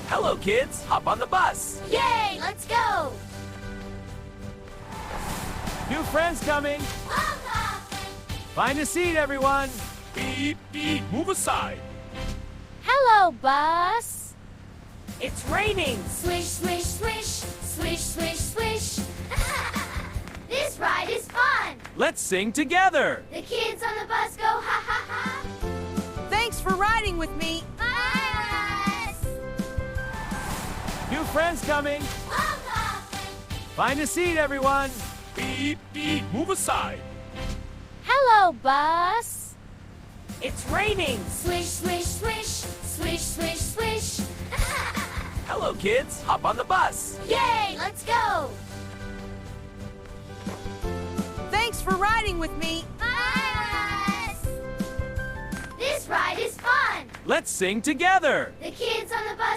Hello, kids. Hop on the bus. Yay, let's go! New friends coming. Welcome! Find a seat, everyone. Beep, beep. Move aside. Hello, bus! It's raining. Swish, swish, swish, swish, swish, swish. This ride is fun! Let's sing together. The kids on the bus go ha ha ha! Thanks for riding with me. Bye, bus! New friends coming. Welcome! Find a seat, everyone. Beep, beep. Move aside. Hello, bus! It's raining. Swish, swish, swish, swish, swish, swish. Hello, kids. Hop on the bus. Yay, let's go! Thanks for riding with me. Bye, bus! This ride is fun! Let's sing together. The kids on the bus